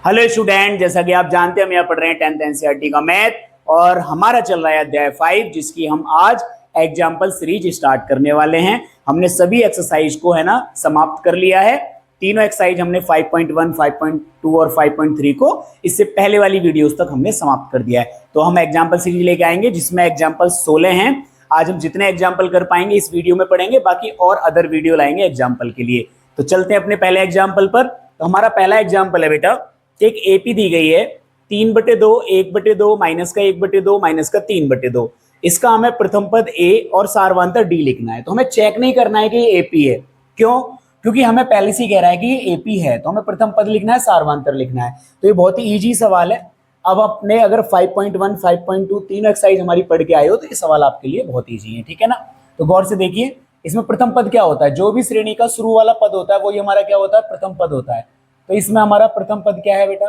Hello student, जैसा कि आप जानते हैं हम यहाँ पढ़ रहे हैं 10th एनसीईआरटी का मैथ और हमारा चल रहा है अध्याय 5 जिसकी हम आज एग्जाम्पल सीरीज स्टार्ट करने वाले हैं। हमने सभी एक्सरसाइज को है ना समाप्त कर लिया है। तीनों एक्सरसाइज हमने 5.1, 5.2 और 5.3 को इससे पहले वाली वीडियोस तक हमने समाप्त कर दिया है। तो हम एग्जाम्पल सीरीज लेके आएंगे जिसमें एग्जाम्पल 16 हैं। आज हम जितने एग्जाम्पल कर पाएंगे इस वीडियो में पढ़ेंगे, बाकी और अदर वीडियो लाएंगे एग्जाम्पल के लिए। तो चलते हैं अपने पहले एग्जाम्पल पर। तो हमारा पहला एग्जाम्पल है बेटा, एक एपी दी गई है 3/2, 1/2, माइनस का 1/2, माइनस का 3/2। इसका हमें प्रथम पद ए और सारवांतर डी लिखना है। तो हमें चेक नहीं करना है कि ये एपी है। क्यों? क्योंकि हमें पहले से ही कह रहा है कि ये एपी है, तो हमें प्रथम पद लिखना है, सारवांतर लिखना है। तो ये बहुत ही इजी सवाल है। अब अपने अगर 5.1, 5.2 तीन एक्सरसाइज हमारी पढ़ के आए हो तो ये सवाल आपके लिए बहुत ईजी है, ठीक है ना। तो गौर से देखिए, इसमें प्रथम पद क्या होता है? जो भी श्रेणी का शुरू वाला पद होता है वही हमारा क्या होता है? प्रथम पद होता है। तो इसमें हमारा प्रथम पद क्या है बेटा?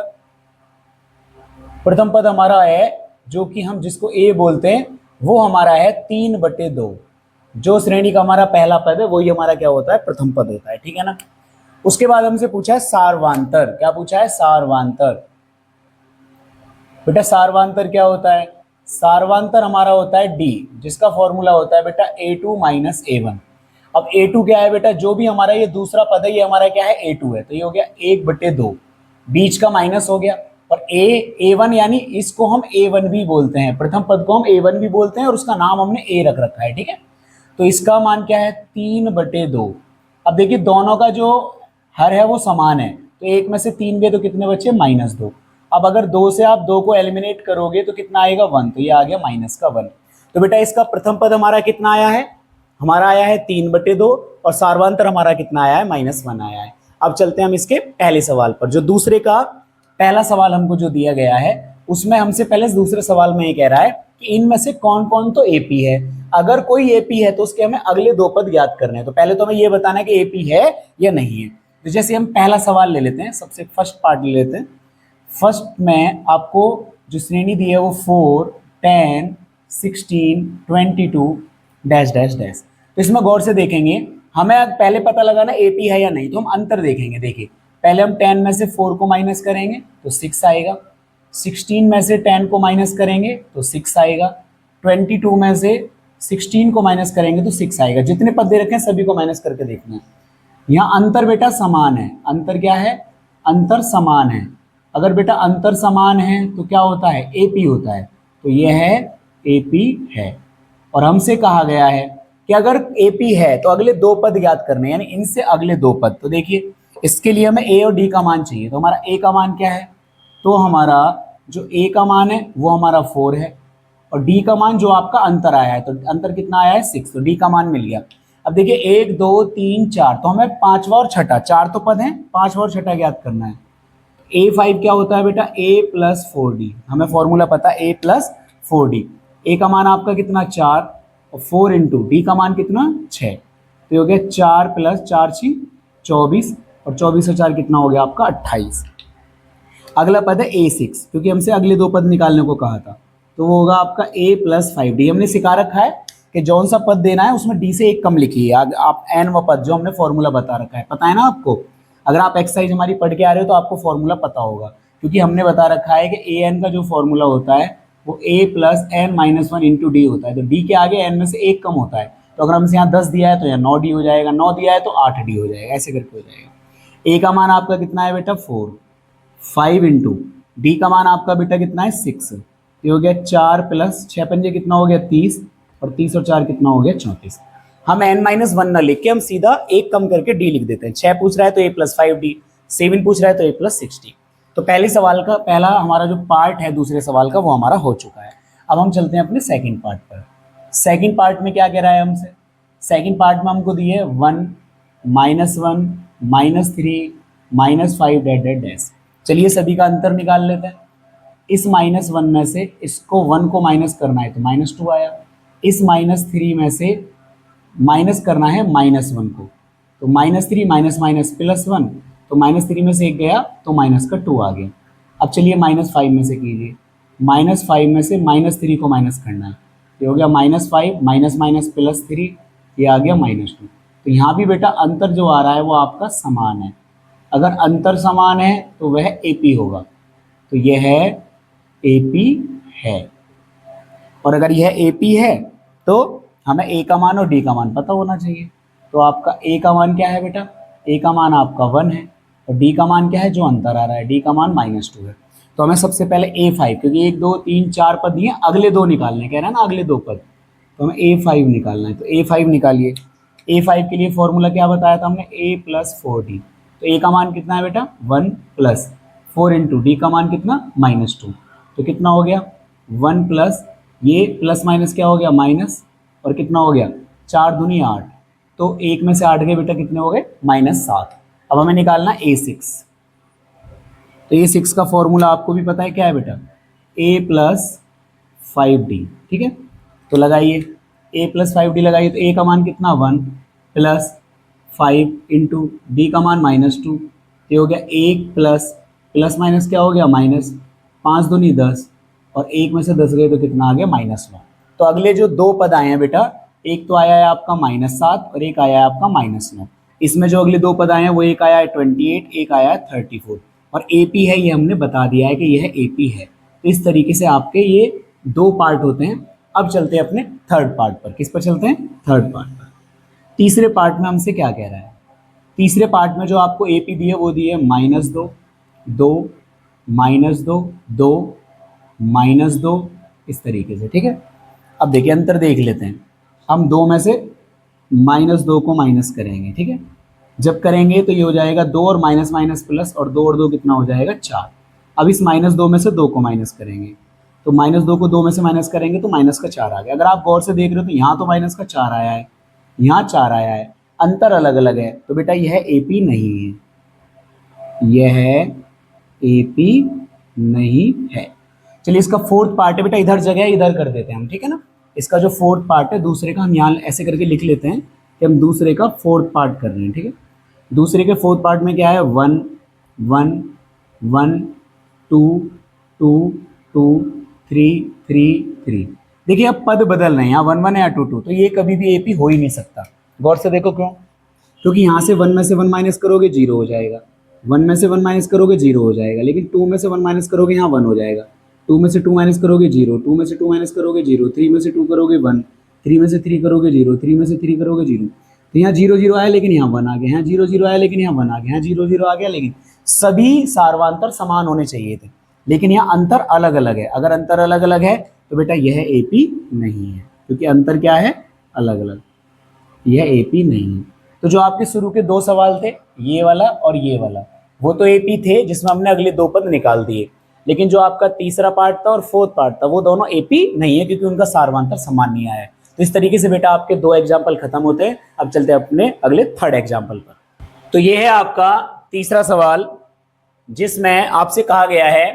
प्रथम पद हमारा है जो कि हम जिसको ए बोलते हैं वो हमारा है 3/2। जो श्रेणी का हमारा पहला पद है वही हमारा क्या होता है? प्रथम पद होता है, ठीक है ना। उसके बाद हमसे पूछा है सारवांतर। क्या पूछा है? सारवांतर। बेटा सारवांतर क्या होता है? सारवांतर हमारा होता है डी, जिसका फॉर्मूला होता है बेटा A2 - A1। अब A2 क्या है बेटा? जो भी हमारा ये दूसरा पद है ये हमारा क्या है? A2 है। तो ये हो गया 1/2, बीच का माइनस हो गया। और A1 यानी इसको हम A1 भी बोलते हैं, प्रथम पद को हम A1 भी बोलते हैं और उसका नाम हमने A रख रखा है, ठीक है। तो इसका मान क्या है? 3/2। अब देखिए दोनों का जो हर है वो समान है, तो एक में से 3 गए तो कितने बचे? -2। अब अगर 2 से आप 2 को एलिमिनेट करोगे तो कितना आएगा? 1। तो ये आ गया -1। तो बेटा इसका प्रथम पद हमारा कितना आया है? हमारा आया है 3/2 और सारवांतर हमारा कितना आया है? -1 आया है। अब चलते हैं हम इसके पहले सवाल पर। जो दूसरे का पहला सवाल हमको जो दिया गया है उसमें हमसे पहले दूसरे सवाल में ये कह रहा है कि इनमें से कौन कौन तो एपी है। अगर कोई एपी है तो उसके हमें अगले दो पद ज्ञात करने हैं। तो पहले तो हमें ये बताना है कि एपी है या नहीं है। तो जैसे हम पहला सवाल ले लेते हैं, सबसे फर्स्ट पार्ट ले लेते हैं। फर्स्ट में आपको जो श्रेणी दी है वो 4, 10, 16, 22 डैश डैश डैश। तो इसमें गौर से देखेंगे, हमें पहले पता लगाना एपी है या नहीं। तो हम अंतर देखेंगे। देखिए पहले हम 10 में से 4 को माइनस करेंगे तो 6 आएगा। 16 में से 10 को माइनस करेंगे तो 6 आएगा। 22 में से 16 को माइनस करेंगे तो 6 आएगा। जितने पद दे रखे हैं सभी को माइनस करके देखना है। यहाँ अंतर बेटा समान है। अंतर क्या है? अंतर समान है। अगर बेटा अंतर समान है तो क्या होता है? एपी होता है। तो यह है एपी है। और हमसे कहा गया है कि अगर एपी है तो अगले दो पद ज्ञात करने, यानी इनसे अगले दो पद। तो देखिए इसके लिए हमें ए और डी का मान चाहिए। तो हमारा ए का मान क्या है? तो हमारा जो ए का मान है वो हमारा 4 है और डी का मान जो आपका अंतर आया है, तो अंतर कितना आया है? 6। तो डी का मान मिल गया। अब देखिए 1, 2, 3, 4, तो हमें पांचवा और छठा, चार तो पद हैं, पांचवा और छठा ज्ञात करना है। A5 क्या होता है बेटा? A + 4D। हमें फॉर्मूला पता है A + 4D। ए का मान आपका कितना? 4 और 4 × डी का मान कितना? 6। तो हो गया 4 + 4 = 24 और 24 और 4 कितना हो गया आपका? 28। अगला पद है A6, क्योंकि हमसे अगले दो पद निकालने को कहा था। तो वो होगा आपका A + 5D। हमने सिखा रखा है कि जौन सा पद देना है उसमें डी से एक कम लिखिए। आप एन व पद जो हमने फॉर्मूला बता रखा है, पता है ना आपको। अगर आप एक्सरसाइज हमारी पढ़ के आ रहे हो तो आपको फॉर्मूला पता होगा, क्योंकि हमने बता रखा है कि an का जो फॉर्मूला होता है वो a + n - 1 × d होता है। तो d के आगे n में से एक कम होता है। तो अगर हमसे यहाँ 10 दिया है तो यहाँ 9d हो जाएगा, 9 दिया है तो 8d हो जाएगा, ऐसे करके हो जाएगा। a का मान आपका कितना है बेटा? 4। 5 × d का मान आपका बेटा कितना है? 6। ये हो गया 4 + 6 पंजे कितना हो गया? 30 और 30 और 4 कितना हो गया? 34। हम n-1 ना लिख के हम सीधा एक कम करके d लिख देते हैं। 6 पूछ रहा है तो a + 5d, 7 पूछ रहा है तो a + 6d। तो पहले सवाल का पहला हमारा जो पार्ट है दूसरे सवाल का वो हमारा हो चुका है। अब हम चलते हैं अपने सेकंड पार्ट पर। सेकंड पार्ट में क्या कह रहा है हमसे? सेकंड पार्ट में हमको दिए 1, -1, -3, -5 डैश डैश डैश। चलिए सभी का अंतर निकाल लेते हैं। इस -1 में से इसको 1 को माइनस करना है तो -2 आया। इस -3 में से माइनस करना है -1 को, तो -3 माइनस माइनस +1, तो -3 में से एक गया तो माइनस का 2 आ गया। अब चलिए -5 में से कीजिए। -5 में से -3 को माइनस करना है, ये हो गया -5 माइनस माइनस +3, ये आ गया -2। तो यहाँ भी बेटा अंतर जो आ रहा है वो आपका समान है। अगर अंतर समान है तो वह AP होगा, तो यह है AP है। और अगर यह AP है तो हमें A का मान और D का मान पता होना चाहिए। तो आपका A का मान क्या है बेटा? A का मान आपका 1 है और D का मान क्या है जो अंतर आ रहा है? D का मान -2 है। तो हमें सबसे पहले A5, क्योंकि 1 2 3 4 पद दिए, अगले दो निकालने कह रहा है ना, अगले दो पद, तो हमें A5 निकालना है। तो A5 निकालिए। A5 के लिए फॉर्मूला क्या बताया था हमने? A + 4D। तो A का मान कितना है बेटा? 1 + 4 इंटू D का मान कितना? -2। तो कितना हो गया? 1 प्लस ये प्लस माइनस क्या हो गया? माइनस, और कितना हो गया? 4 दूनी 8। तो 1 में से 8 गए बेटा, कितने हो गए? -7। अब हमें निकालना A6। तो A6 का फॉर्मूला आपको भी पता है क्या है बेटा? A + 5D। ठीक है, तो लगाइए A + 5D लगाइए। तो A का मान कितना? 1 + 5 इंटू D का मान -2। ये हो गया 1 प्लस माइनस क्या हो गया? माइनस। 5 दूनी 10 और 1 में से 10 गए तो कितना आ गया? -9। तो अगले जो दो पद आए हैं बेटा, एक तो आया है आपका -7 और एक आया है आपका -9। इसमें जो अगले दो पद आए हैं वो एक आया है 28, एक आया है 34। और AP है, ये हमने बता दिया है कि यह AP है। तो इस तरीके से आपके ये दो पार्ट होते हैं। अब चलते हैं अपने थर्ड पार्ट पर। किस पर चलते हैं? थर्ड पार्ट पर। तीसरे पार्ट में हमसे क्या कह रहा है? तीसरे पार्ट में जो आपको AP दी है वो दी है -2 2 -2 2 -2, इस तरीके से। ठीक है, अब देखिए अंतर देख लेते हैं। हम 2 में से -2 को माइनस करेंगे। ठीक है, जब करेंगे तो ये हो जाएगा 2 और माइनस माइनस प्लस, और 2 और 2 कितना हो जाएगा? 4। अब इस -2 में से 2 को माइनस करेंगे, तो -2 को 2 में से माइनस करेंगे तो माइनस का 4 आ गया। अगर आप गौर से देख रहे हो तो यहाँ तो माइनस का 4 आया है, यहाँ 4 आया है, अंतर अलग अलग है। तो बेटा यह AP नहीं है, यह AP नहीं है। चलिए इसका फोर्थ पार्ट है बेटा, इधर जगह इधर कर देते हैं हम। ठीक है ना, इसका जो फोर्थ पार्ट है दूसरे का, हम यहाँ ऐसे करके लिख लेते हैं कि हम दूसरे का फोर्थ पार्ट कर रहे हैं। ठीक है, दूसरे के फोर्थ पार्ट में क्या है? 1 1 1 2 2 2 3 3 3। देखिए अब पद बदल रहे हैं, यहाँ 1 1 है या 2 2, तो ये कभी भी AP हो ही नहीं सकता। गौर से देखो क्यों? क्योंकि यहाँ से 1 में से 1 माइनस करोगे 0 हो जाएगा, 1 में से 1 माइनस करोगे 0 हो जाएगा, लेकिन 2 में से 1 माइनस करोगे यहाँ 1 हो जाएगा, 2 में से 2 माइनस करोगे 0, 2 में से 2 माइनस करोगे 0, 3 में से 2 करोगे 1, 3 में से 3 करोगे 0, 3 में से 3 करोगे 0। तो यहाँ 0 0 आया लेकिन यहाँ 1 आ गया, यहाँ 0 0 आया लेकिन यहाँ 1 आ गया, यहाँ 0 0 आ गया, लेकिन सभी सार्वंतर समान होने चाहिए थे, लेकिन यहाँ अंतर अलग अलग है। अगर अंतर अलग अलग है तो बेटा यह AP नहीं है, क्योंकि अंतर क्या है? अलग अलग, यह AP नहीं है। तो जो आपके शुरू के दो सवाल थे, ये वाला और ये वाला, वो तो AP थे जिसमें हमने अगले दो पद निकाल दिए, लेकिन जो आपका तीसरा पार्ट था और फोर्थ पार्ट था वो दोनों AP नहीं है, क्योंकि उनका सार्वंतर समान नहीं आया है। तो इस तरीके से बेटा आपके दो एग्जाम्पल खत्म होते हैं। अब चलते हैं अपने अगले थर्ड एग्जाम्पल पर। तो ये है आपका तीसरा सवाल, जिसमें आपसे कहा गया है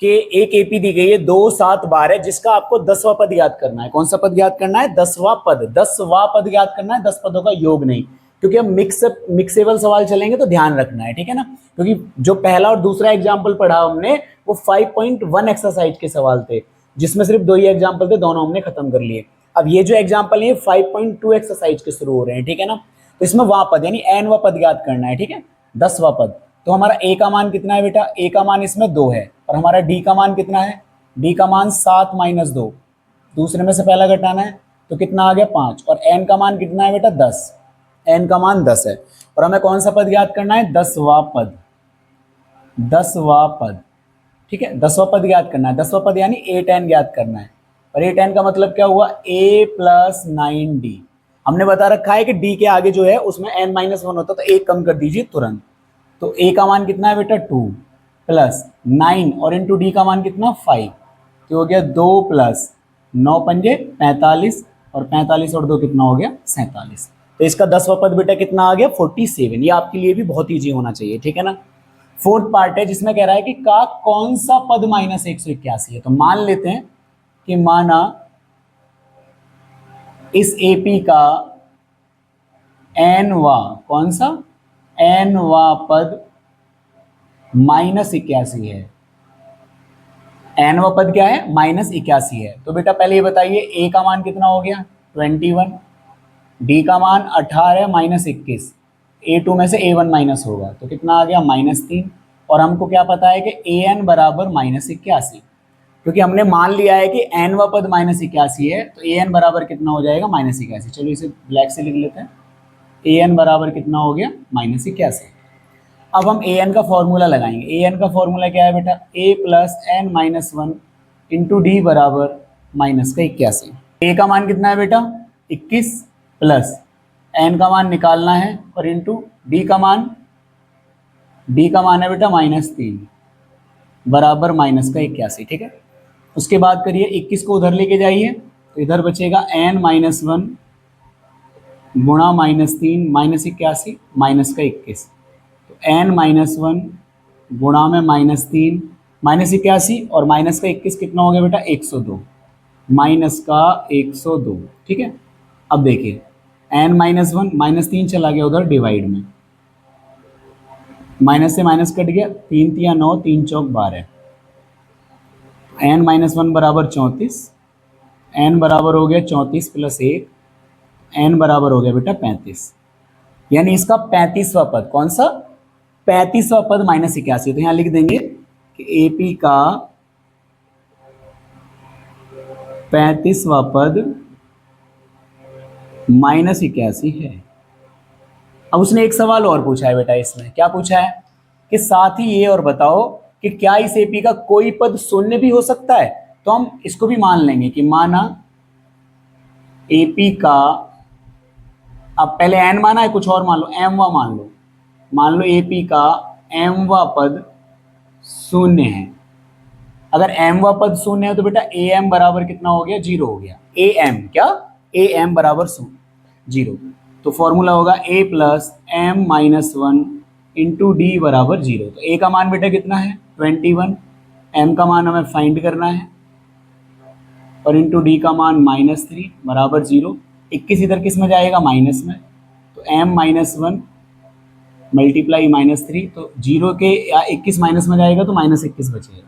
कि एक AP दी गई है 2 7 12 है, जिसका आपको 10वां पद याद करना है। कौन सा पद याद करना है? 10वां पद। 10वां पद याद करना है, 10 पदों का योग नहीं, क्योंकि हम मिक्सेबल सवाल चलेंगे तो ध्यान रखना है। ठीक है ना, क्योंकि जो पहला और दूसरा एग्जाम्पल पढ़ा हमने वो 5.1 एक्सरसाइज के सवाल थे, जिसमें सिर्फ 2 ही एग्जाम्पल थे, दोनों हमने खत्म कर लिए। अब ये जो एग्जाम्पल है 5.2 एक्सरसाइज के शुरू हो रहे हैं। ठीक है ना, तो इसमें वां पद यानी nवां पद याद करना है। ठीक है, 10वां पद। तो हमारा A का मान कितना है बेटा? A का मान इसमें 2 है, और हमारा D का मान कितना है? D का मान 7 - 2, दूसरे में से पहला घटाना है तो कितना आ गया? 5। और n का मान कितना है बेटा? 10। n का मान 10 है, और हमें कौन सा पद याद करना है? 10वां पद। 10वां पद। ठीक है, 10वां पद याद करना है। 10वां पद यानी A10 याद करना है, और A10 का मतलब क्या हुआ? A + 9D। हमने बता रखा है कि D के आगे जो है उसमें n - 1 होता है, तो 1 कम कर दीजिए तुरंत। तो A का मान कितना है बेटा? 2 + 9 और इंटू D का मान कितना? 5। तो हो गया 2 + 9 पंजे 45, और 45 और 2 कितना हो गया? 47। तो इसका 10वां पद बेटा कितना आ गया? 47। ये आपके लिए भी बहुत ईजी होना चाहिए। ठीक है ना, फोर्थ पार्ट है जिसमें कह रहा है कि का कौन सा पद -181 है। तो मान लेते हैं कि माना इस AP का nवां, कौन सा? nवां पद -81 है। nवां पद क्या है? -81 है। तो बेटा पहले ये बताइए A का मान कितना हो गया? 21, D का मान 18 - 21, A2 में से A1 माइनस होगा तो कितना आ गया -3। और हमको क्या पता है कि AN बराबर -81, क्योंकि हमने मान लिया है कि nवा पद -81 है, तो AN बराबर कितना हो जाएगा -81। चलो इसे ब्लैक से लिख लेते हैं। AN बराबर कितना हो गया -81। अब हम AN का फॉर्मूला लगाएंगे। AN का फॉर्मूला क्या है बेटा, A plus N minus one into D बराबर -81। A का मान कितना है बेटा 21 प्लस n का मान निकालना है और इंटू d का मान है बेटा -3 बराबर -81। ठीक है, उसके बाद करिए 21 को उधर लेके जाइए तो इधर बचेगा n-1 गुणा -3 -81 -21। तो n-1 गुणा में -3 -81 और -21 कितना हो गया बेटा 102, -102। ठीक है, अब देखिए n-1 -3 चला गया उधर डिवाइड में, माइनस से माइनस कट गया, 3 तिया 9 3 चौक 12, n-1 बराबर 34, n बराबर हो गया 34 प्लस 1, n बराबर हो गया बेटा 35। यानी इसका 35वां पद, कौन सा 35वां पद -81। तो यहां लिख देंगे कि AP का 35वां पद -81 है। अब उसने एक सवाल और पूछा है बेटा, इसमें क्या पूछा है कि साथ ही ये और बताओ कि क्या इस AP का कोई पद शून्य भी हो सकता है। तो हम इसको भी मान लेंगे कि माना AP का, अब पहले n माना है, कुछ और मान लो m वा मान लो AP का m वा पद शून्य है। अगर m वा पद शून्य है तो बेटा AM बराबर कितना हो गया 0 हो गया। AM क्या, AM बराबर 0। तो फॉर्मूला होगा A plus m minus 1 into D बराबर 0। तो A का मान बेटा कितना है 21, m का मान हमें फाइंड करना है और इंटू डी का मान -3 बराबर 0। 21 इधर किस में जाएगा माइनस में, तो m-1 मल्टीप्लाई -3, तो 0 के 21 माइनस में जाएगा तो -21 बचेगा।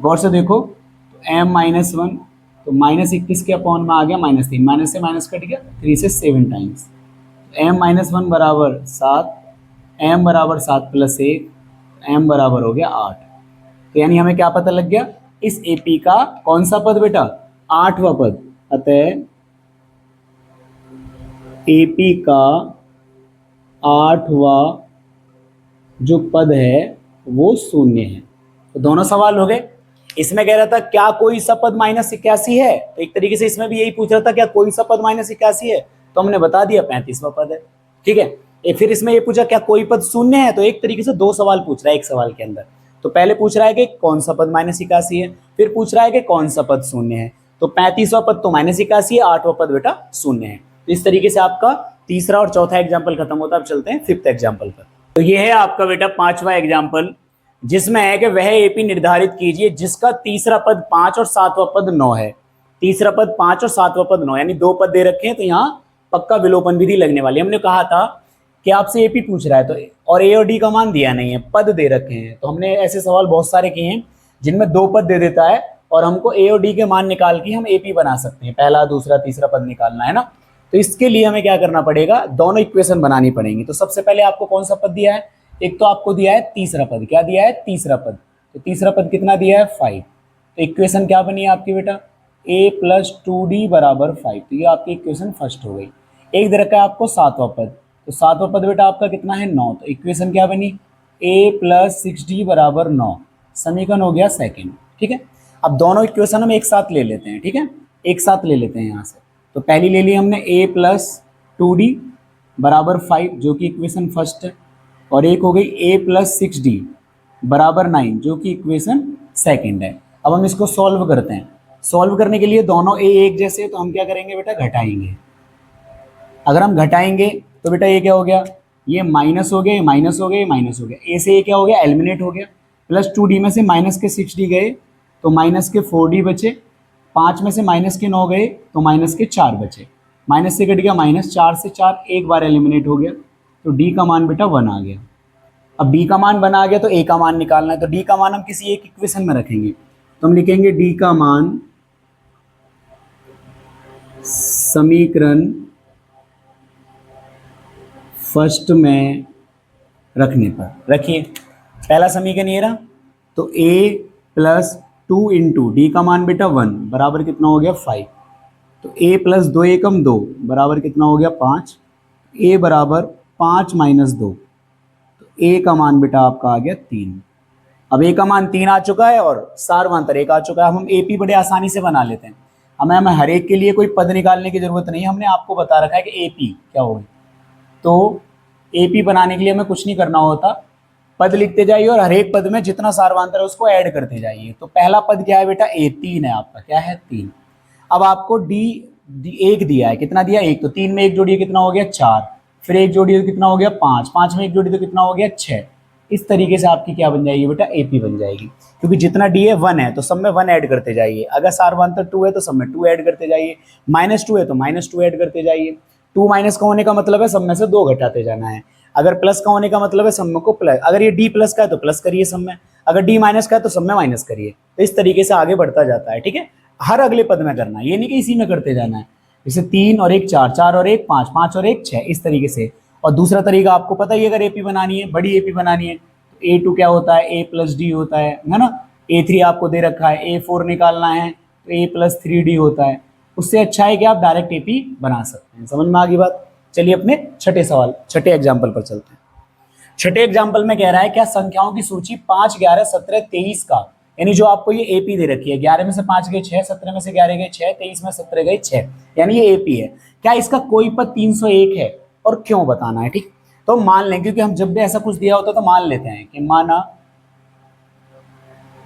गौर से देखो, तो m-1 तो -21 के अपॉन में आ गया -3, माइनस से माइनस कट गया, 3 से 7 टाइम्स, m-1 बराबर 7, m बराबर 7 प्लस 1, m बराबर हो गया 8। तो यानी हमें क्या पता लग गया, इस AP का कौन सा पद बेटा 8वां पद। अतः AP का 8वां जो पद है वो शून्य है। तो दोनों सवाल हो गए। इसमें कह रहा था क्या कोई सा पद -81 है, तो एक तरीके से इसमें भी यही पूछ रहा था क्या कोई सा पद -81 है, तो हमने बता दिया 35वां पद है। ठीक है, फिर इसमें ये पूछा क्या कोई पद शून्य है, तो एक तरीके से 2 सवाल पूछ रहा है एक सवाल के अंदर। तो पहले पूछ रहा है कि कौन सा पद -81 है, फिर पूछ रहा है कि कौन सा पद शून्य है। तो 35वां पद तो -81 है, 8वां पद बेटा शून्य है। तो इस तरीके से आपका तीसरा और चौथा एग्जाम्पल खत्म होता है। अब चलते हैं 5th एग्जाम्पल पर। तो ये है आपका बेटा 5वां एग्जाम्पल, जिसमें है कि वह AP निर्धारित कीजिए जिसका तीसरा पद 5 और 7वां पद 9 है। तीसरा पद 5 और 7वां पद 9, यानी 2 पद दे रखे हैं, तो यहाँ पक्का विलोपन विधि लगने वाली है। हमने कहा था कि आपसे AP पूछ रहा है तो, और A और D का मान दिया नहीं है, पद दे रखे हैं। तो हमने ऐसे सवाल बहुत सारे किए हैं जिनमें 2 पद दे देता है और हमको A और D के मान निकाल के हम AP बना सकते हैं, पहला दूसरा तीसरा पद निकालना है ना। तो इसके लिए हमें क्या करना पड़ेगा, दोनों इक्वेशन बनानी पड़ेंगी। तो सबसे पहले आपको कौन सा पद दिया है, एक तो आपको दिया है तीसरा पद। क्या दिया है, तीसरा पद। तो तीसरा पद कितना दिया है 5। तो इक्वेशन क्या बनी है आपकी बेटा A प्लस 2D बराबर 5। तो ये आपकी इक्वेशन फर्स्ट हो गई। एक दे रखा है आपको 7वां पद, तो 7वां पद बेटा आपका कितना है 9। तो इक्वेशन क्या बनी A प्लस 6D बराबर 9, समीकरण हो गया सेकेंड। ठीक है, अब दोनों इक्वेशन हम एक साथ ले लेते हैं। ठीक है, एक साथ ले लेते हैं यहाँ से। तो पहली ले ली हमने A प्लस 2D बराबर 5 जो कि इक्वेशन फर्स्ट है, और एक हो गई A प्लस 6D बराबर 9 जो कि इक्वेशन सेकंड है। अब हम इसको सॉल्व करते हैं। सॉल्व करने के लिए दोनों A एक जैसे, तो हम क्या करेंगे बेटा घटाएंगे। अगर हम घटाएंगे तो बेटा ये क्या हो गया, ये माइनस हो गया, ये माइनस हो गया, ये माइनस हो गया। A से ये क्या हो गया एलिमिनेट हो गया। प्लस 2D में से माइनस के 6D गए तो माइनस के 4D बचे। 5 में से माइनस के 9 गए तो माइनस के 4 बचे। माइनस से कट गया माइनस, 4 से 4 एक बार एलिमिनेट हो गया, तो D का मान बेटा 1 आ गया। अब B का मान 1 आ गया तो A का मान निकालना है। तो D का मान हम किसी एक इक्वेशन में रखेंगे, तो हम लिखेंगे D का मान समीकरण फर्स्ट में रखने पर। रखिए पहला समीकरण ये रहा, तो a प्लस 2 इंटू डी का मान बेटा 1 बराबर कितना हो गया 5, तो a प्लस 2 एकम 2 बराबर कितना हो गया 5, a बराबर 5 माइनस 2, तो a का मान बेटा आपका आ गया 3। अब a का मान 3 आ चुका है और सारवांतर 1 आ चुका है। हम AP बड़े आसानी से बना लेते हैं, हमें हर एक के लिए कोई पद निकालने की जरूरत नहीं है, हमने आपको बता रखा है कि AP क्या होगी। तो AP बनाने के लिए हमें कुछ नहीं करना होता, पद लिखते जाइए और हर एक पद में जितना सारवांतर है उसको ऐड करते जाइए। तो पहला पद क्या है बेटा a, 3 है आपका, क्या है 3। अब आपको d 1 दिया है, कितना दिया 1, तो 3 में 1 जोड़िए कितना हो गया 4, फिर 1 जोड़िए तो कितना हो गया 5, 5 में 1 जोड़िए तो कितना हो गया 6। इस तरीके से आपकी क्या बन जाएगी बेटा AP बन जाएगी, क्योंकि जितना d है 1 है तो सब में 1 ऐड करते जाइए, अगर सारवांतर 2 है तो सब में 2 ऐड करते जाइए, -2 है तो -2 ऐड करते जाइए। 2 माइनस का होने का मतलब है सब में से 2 घटाते जाना है, अगर प्लस का होने का मतलब है सब में को प्लस, अगर ये d प्लस का है तो प्लस करिए सब में, अगर d माइनस का है तो सब में माइनस करिए। तो इस तरीके से आगे बढ़ता जाता है, ठीक है। हर अगले पद में करना है, ये नहीं कि इसी में करते जाना है। जैसे 3 और 1 4, 4 और 1 5, 5 और 1 6, इस तरीके से। और दूसरा तरीका आपको पता ही है, अगर AP बनानी है, बड़ी AP बनानी है, तो A2 क्या होता है, A प्लस D होता है ना। A3 आपको दे रखा है, A4 निकालना है तो A प्लस 3D होता है। उससे अच्छा है कि आप डायरेक्ट AP बना सकते हैं। समझ में आ गई बात। चलिए अपने छठे एग्जाम्पल पर चलते हैं। छठे एग्जाम्पल में कह रहा है क्या संख्याओं की सूची 5 11 17 23 का, यानी जो आपको ये AP दे रखी है, 11 में से 5 गए 6, 17 में से 11 गए 6, 23 में 17 गए 6, यानी ये AP है। क्या इसका कोई पद 301 है और क्यों बताना है, ठीक। तो मान लें, क्योंकि हम जब भी ऐसा कुछ दिया होता तो मान लेते हैं कि माना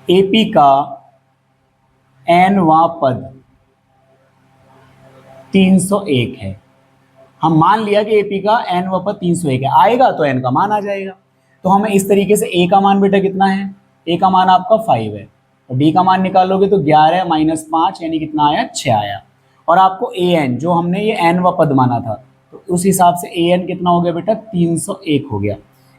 AP का nवां पद 301 है। हम मान लिया कि AP का nवां पद 301 है, आएगा तो n का मान आ जाएगा। तो हमें इस तरीके से A का मान बेटा कितना है, A का मान आपका 5 है, और D का मान निकालोगे तो 11 माइनस 5 यानी कितना आया 6 आया। और आपको AN जो हमने ये nवां पद माना था, तो उस हिसाब से AN कितना हो गया बेटा 301 हो गया।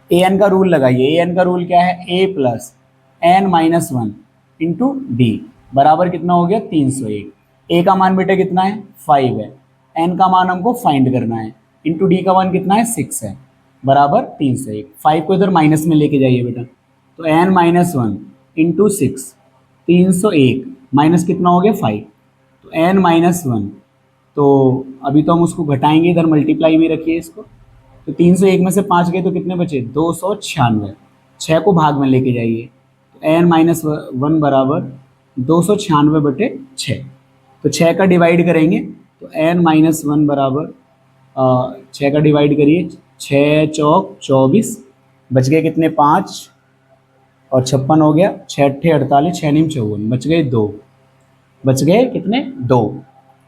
AN का रूल लगाइए, AN का रूल क्या है, A plus n minus 1 into D बराबर कितना हो गया 301। A का मान बेटा कितना है 5 है, n का मान हमको फाइंड करना है, इंटू D का मान कितना है 6 है, बराबर 301। 5 को इधर माइनस में लेके जाइए बेटा, तो n माइनस 1 इंटू 6, 301 माइनस कितना हो गया 5, तो n माइनस 1, तो अभी तो हम उसको घटाएंगे, इधर मल्टीप्लाई में रखिए इसको, तो 301 में से 5 गए तो कितने बचे 296, 6 को भाग में लेके जाइए, तो n माइनस 1 बराबर 296/6, तो 6 का डिवाइड करेंगे तो n माइनस 1 बराबर 6 का डिवाइड करिए, 6 चौक 24, बच गए कितने 5 और 56 हो गया, 6 अट्ठे 48, 6 नीम 54, बच गए 2, बच गए कितने 2।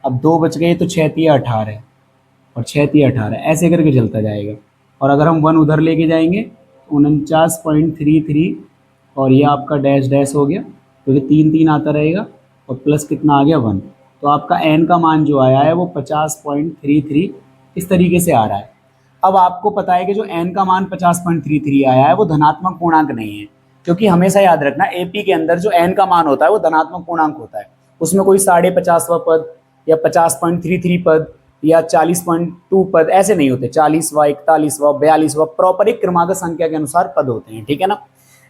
अब 2 बच गए तो 6 तिया 18 और 6 तिया 18, ऐसे करके चलता जाएगा। और अगर हम 1 उधर लेके जाएंगे 49.33, और ये आपका डैश डैश हो गया, क्योंकि 3 3 आता रहेगा, और प्लस कितना आ गया 1, तो आपका n का मान जो आया है वो 50.33 इस तरीके से आ रहा है। अब आपको पता है कि जो n का मान 50.33 आया है वो धनात्मक पूर्णांक नहीं है, क्योंकि हमेशा याद रखना AP के अंदर जो n का मान होता है वो धनात्मक पूर्णांक होता है, उसमें कोई 50.5वां पद या 50.33 पद या 40.2 पद ऐसे नहीं होते, 40वां 41वां 42वां प्रॉपर एक क्रमागत संख्या के अनुसार पद होते हैं, ठीक है ना।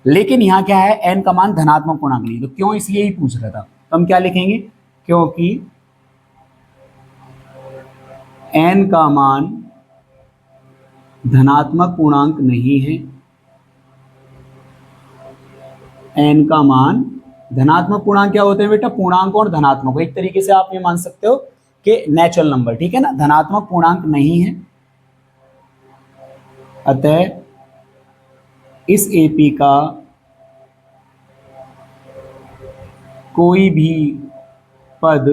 लेकिन यहाँ क्या है, n का मान धनात्मक पूर्णांक नहीं, तो क्यों, इसलिए ही पूछ रहा था। तो हम क्या लिखेंगे, क्योंकि n का मान धनात्मक पूर्णांक नहीं है, n का मान धनात्मक पूर्णांक क्या होते हैं बेटा, पूर्णांक और धनात्मक, एक तरीके से आप ये मान सकते हो कि नेचुरल नंबर, ठीक है ना, धनात्मक पूर्णांक नहीं है। अतः इस AP का कोई भी पद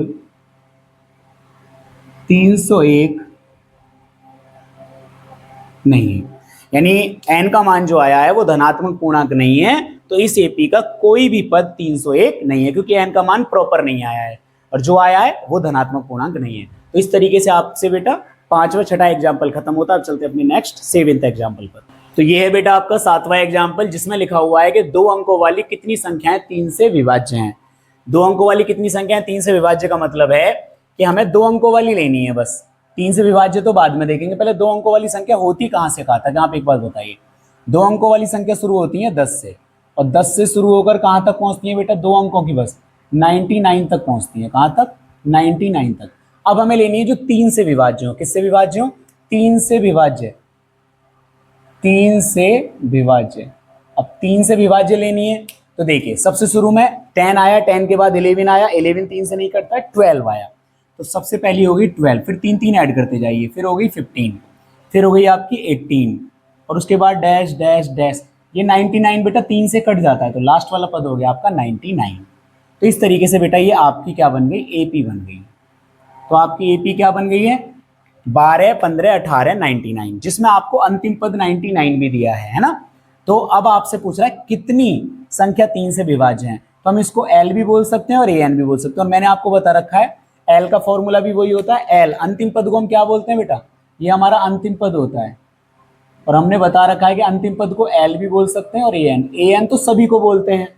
301 नहीं है, यानी n का मान जो आया है वो धनात्मक पूर्णांक नहीं है, तो इस AP का कोई भी पद 301 नहीं है, क्योंकि n का मान प्रॉपर नहीं आया है, और जो आया है वो धनात्मक पूर्णांक नहीं है। तो इस तरीके से आपसे बेटा 5वां 6ठा एग्जाम्पल खत्म होता है। अब चलते अपने नेक्स्ट 7th एग्जाम्पल पर। तो ये है बेटा आपका 7वां एग्जाम्पल, जिसमें लिखा हुआ है कि 2 अंकों वाली कितनी संख्याएं 3 से विभाज्य हैं। 2 अंकों वाली कितनी संख्याएं 3 से विभाज्य का मतलब है कि हमें 2 अंकों वाली लेनी है बस, 3 से विभाज्य तो बाद में देखेंगे, पहले 2 अंकों वाली संख्या होती कहाँ से कहाँ तक, आप एक बात बताइए। 2 अंकों वाली संख्या शुरू होती है 10 से, और 10 से शुरू होकर कहाँ तक पहुंचती है बेटा, 2 अंकों की बस 99 तक पहुंचती है। कहाँ तक, 99 तक। अब हमें लेनी है जो 3 से विभाज्य हो। किससे विभाज्य हो, 3 से विभाज्य, 3 से विभाज्य। अब 3 से विभाज्य लेनी है तो देखिए सबसे शुरू में 10 आया, 10 के बाद 11 आया, 11 3 से नहीं कटता, 12 आया। तो सबसे पहली होगी 12, फिर 3 3 ऐड करते जाइए, फिर हो गई 15, फिर हो गई आपकी 18, और उसके बाद डैश डैश डैश। ये 99 बेटा 3 से कट जाता है, तो लास्ट वाला पद हो गया आपका 99। तो इस तरीके से बेटा ये आपकी क्या बन गई, एपी बन गई। तो आपकी एपी क्या बन गई है, 12 15 18 99, जिसमें आपको अंतिम पद 99 भी दिया है ना। तो अब आपसे पूछ रहा है कितनी संख्या 3 से विभाज्य है, तो हम इसको एल भी बोल सकते हैं और ए एन भी बोल सकते हैं। और मैंने आपको बता रखा है एल का फॉर्मूला भी वही होता है, एल अंतिम पद को हम क्या बोलते हैं बेटा, ये हमारा अंतिम पद होता है। और हमने बता रखा है कि अंतिम पद को एल भी बोल सकते हैं और ए एन तो सभी को बोलते हैं,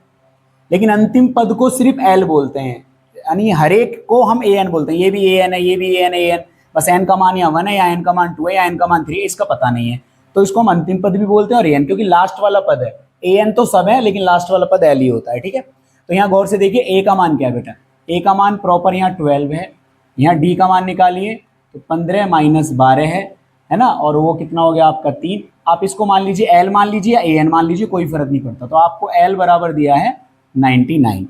लेकिन अंतिम पद को सिर्फ एल बोलते हैं, यानी हर एक को हम ए एन बोलते हैं। ये भी ए एन है, ये भी ए एन है, ए एन, बस एन का मान या 1 है या एन का मान 2 है या एन का मान 3 है, इसका पता नहीं है। तो इसको हम अंतिम पद भी बोलते हैं और ए एन, क्योंकि लास्ट वाला पद है। ए एन तो सब है लेकिन लास्ट वाला पद एल ही होता है, ठीक है। तो यहाँ गौर से देखिए ए का मान क्या है बेटा, ए का मान प्रॉपर यहाँ 12 है। यहाँ डी का मान निकालिए तो 15 - 12 है ना, और वो कितना हो गया आपका 3। आप इसको मान लीजिए एल मान लीजिए या ए एन मान लीजिए, कोई फर्क नहीं पड़ता। तो आपको एल बराबर दिया है 99।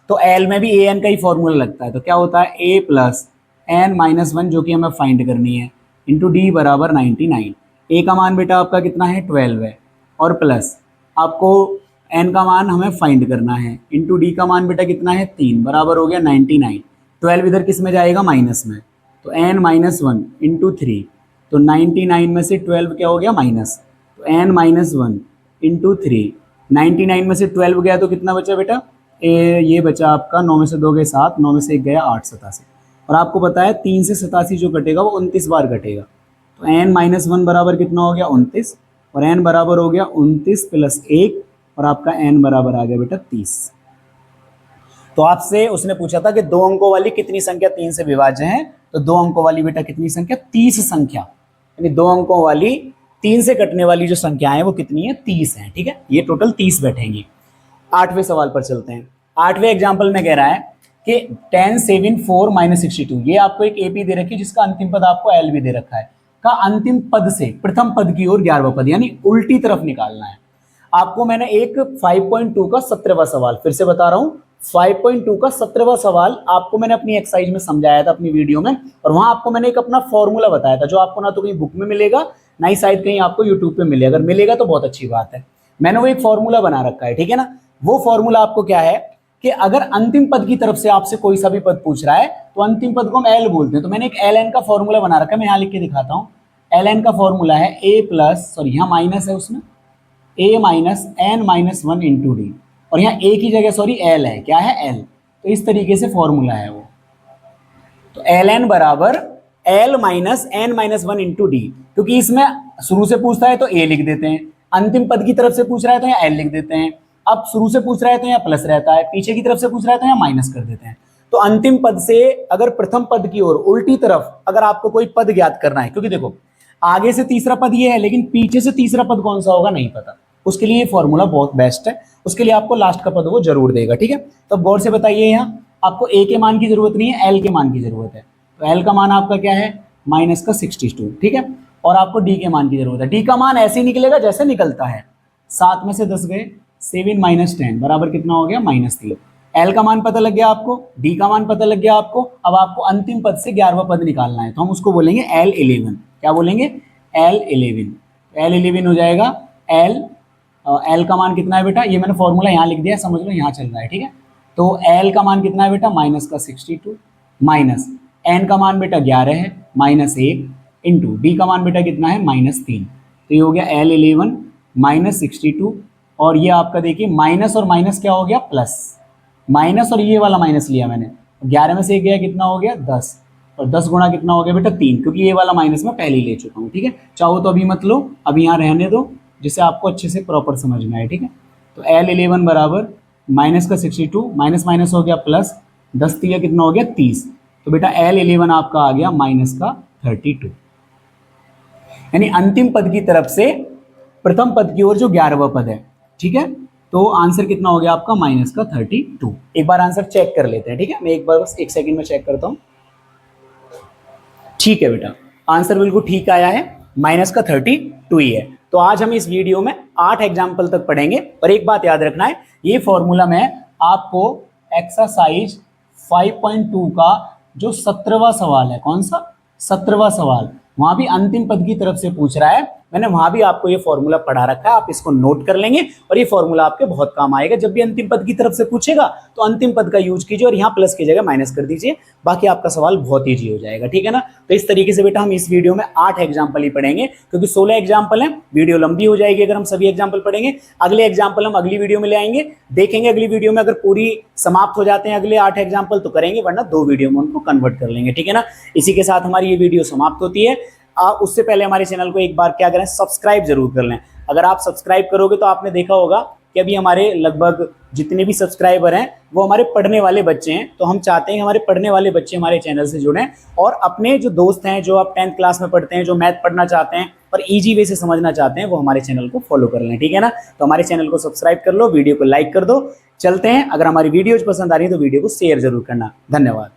तो एल में भी ए एन का ही फॉर्मूला लगता है, तो क्या होता है ए प्लस एन माइनस 1, जो कि हमें फाइंड करनी है, इंटू डी बराबर 99। ए का मान बेटा आपका कितना है 12 है, और प्लस आपको एन का मान हमें फाइंड करना है, इंटू डी का मान बेटा कितना है 3, बराबर हो गया 99। 12 इधर किस में जाएगा, माइनस में, तो एन माइनस 1 इंटू 3, तो 99 में से 12 क्या हो गया माइनस, तो एन माइनस 1 इंटू 3, 99 में से 12 गया तो कितना बचा बेटा, ये बचा आपका 9 में से 2 गए 7, 9 में से 1 गया 8, 87। और आपको पता है 3 से 87 जो कटेगा वो 29 बार कटेगा। तो एन माइनस 1 बराबर कितना हो गया 29, और एन बराबर हो गया 29 प्लस 1, और आपका एन बराबर आ गया बेटा 30। तो आपसे उसने पूछा था कि 2 अंकों वाली कितनी संख्या 3 से विभाज्य है, तो 2 अंकों वाली बेटा कितनी संख्या, 30 संख्या, यानी 2 अंकों वाली 3 से कटने वाली जो संख्याएं हैं वो कितनी है, 30 है, ठीक है। ये टोटल 30 बैठेंगी। 8वें सवाल पर चलते हैं। 8वें एग्जाम्पल में कह रहा है कि 10 7 4 -62, ये आपको एक एपी दे रखी है जिसका अंतिम पद आपको एल भी दे रखा है, का अंतिम पद से प्रथम पद की ओर 11वां पद, यानी उल्टी तरफ निकालना है आपको। मैंने एक 5.2 का 17वां सवाल फिर से बता रहा हूं, 5.2 का 17वां सवाल आपको मैंने अपनी एक्सरसाइज में समझाया था अपनी वीडियो में, और वहां आपको मैंने एक अपना फॉर्मूला बताया था जो आपको ना तो कहीं बुक में मिलेगा ना ही शायद कहीं आपको यूट्यूब पे मिले। अगर मिलेगा तो बहुत अच्छी बात है। मैंने वो एक फॉर्मूला बना रखा है, ठीक है ना। वो फॉर्मूला आपको क्या है कि अगर अंतिम पद की तरफ से आपसे कोई सा भी पद पूछ रहा है तो अंतिम पद को हम एल बोलते हैं। तो मैंने एक एल एन का फॉर्मूला बना रखा है, मैं यहाँ लिख के दिखाता हूँ। एल एन का फॉर्मूला है ए प्लस, सॉरी यहाँ माइनस है उसमें, A minus N minus 1 into D, और यहाँ ए की जगह सॉरी एल है, क्या है एल। तो इस तरीके से फॉर्मूला है वो। तो एल एन बराबर L minus N minus 1 into D, क्योंकि इसमें शुरू से पूछता है तो ए लिख देते हैं, अंतिम पद की तरफ से पूछ रहा है तो यहाँ एल लिख देते हैं, अब शुरू से पूछ रहा है तो यहाँ प्लस रहता है, पीछे की तरफ से पूछ रहा है तो यहाँ माइनस कर देते हैं। तो अंतिम पद से अगर प्रथम पद की ओर उल्टी तरफ अगर आपको कोई पद ज्ञात करना है, क्योंकि देखो आगे से तीसरा पद ये है लेकिन पीछे से तीसरा पद कौन सा होगा नहीं पता, उसके लिए ये फॉर्मूला बहुत बेस्ट है। उसके लिए आपको लास्ट का पद वो जरूर देगा, ठीक है। तो गौर से बताइए, यहाँ आपको ए के मान की जरूरत नहीं है, एल के मान की जरूरत है। तो एल का मान आपका क्या है माइनस का 62, ठीक है। और आपको डी के मान की जरूरत है। डी का मान ऐसे ही निकलेगा जैसे निकलता है, 7 में से 10 गए, 7 - 10 बराबर कितना हो गया -3। एल का मान पता लग गया आपको, डी का मान पता लग गया आपको। अब आपको अंतिम पद से 11वां पद निकालना है, तो हम उसको बोलेंगे L11। क्या बोलेंगे, L11। L11 हो जाएगा एल का मान कितना है बेटा, ये मैंने फॉर्मूला यहाँ लिख दिया, समझ लो यहाँ चल रहा है, ठीक है। तो एल का मान कितना है बेटा माइनस का 62, माइनस एन का मान बेटा 11 है, -1 इंटू डी का मान बेटा कितना है -3। तो ये हो गया L11 -62, और ये आपका देखिए माइनस और माइनस क्या हो गया प्लस, माइनस और ये वाला माइनस लिया मैंने, 11 में से 1 गया कितना हो गया 10, और 10 गुणा कितना हो गया बेटा 3, क्योंकि ये वाला माइनस मैं पहले ही ले चुका हूँ, ठीक है। चाहो तो अभी मत लो, अभी यहाँ रहने दो जिससे आपको अच्छे से प्रॉपर समझ में आए, ठीक है। तो L11 बराबर माइनस का 62, माइनस माइनस हो गया प्लस, 10 3 कितना हो गया 30। तो बेटा L11 आपका आ गया माइनस का 32, यानी अंतिम पद की तरफ से प्रथम पद की ओर जो 11वां पद है, ठीक है। तो आंसर कितना हो गया आपका -32। एक बार आंसर चेक कर लेते हैं, ठीक है। मैं एक बार बस 1 सेकंड में चेक करता हूं। ठीक है बेटा, आंसर बिल्कुल ठीक आया है, -32 ही है। तो आज हम इस वीडियो में 8 एग्जाम्पल तक पढ़ेंगे। और एक बात याद रखना है, ये फॉर्मूला में आपको एक्सरसाइज 5.2 का जो 17वां सवाल है, कौन सा 17वां सवाल, वहां भी अंतिम पद की तरफ से पूछ रहा है। मैंने वहां भी आपको ये फॉर्मूला पढ़ा रखा है, आप इसको नोट कर लेंगे और ये फॉर्मूला आपके बहुत काम आएगा। जब भी अंतिम पद की तरफ से पूछेगा तो अंतिम पद का यूज कीजिए और यहाँ प्लस की जगह माइनस कर दीजिए, बाकी आपका सवाल बहुत ईजी हो जाएगा, ठीक है ना। तो इस तरीके से बेटा हम इस वीडियो में 8 एग्जाम्पल ही पढ़ेंगे, क्योंकि 16 एग्जाम्पल है, वीडियो लंबी हो जाएगी अगर हम सभी एग्जाम्पल पढ़ेंगे। अगले एग्जाम्पल हम अगली वीडियो में ले आएंगे, देखेंगे अगली वीडियो में अगर पूरी समाप्त हो जाते हैं अगले 8 एग्जाम्पल तो करेंगे, वरना 2 वीडियो में उनको कन्वर्ट कर लेंगे, ठीक है ना। इसी के साथ हमारी ये वीडियो समाप्त होती है। उससे पहले हमारे चैनल को एक बार क्या करें, सब्सक्राइब जरूर कर लें। अगर आप सब्सक्राइब करोगे तो आपने देखा होगा कि अभी हमारे लगभग जितने भी सब्सक्राइबर हैं वो हमारे पढ़ने वाले बच्चे हैं। तो हम चाहते हैं कि हमारे पढ़ने वाले बच्चे हमारे चैनल से जुड़ें और अपने जो दोस्त हैं, जो आप 10th क्लास में पढ़ते हैं, जो मैथ पढ़ना चाहते हैं और ईजी वे से समझना चाहते हैं, वो हमारे चैनल को फॉलो कर लें, ठीक है ना। तो हमारे चैनल को सब्सक्राइब कर लो, वीडियो को लाइक कर दो। चलते हैं, अगर हमारी वीडियोज पसंद आ रही है तो वीडियो को शेयर जरूर करना। धन्यवाद।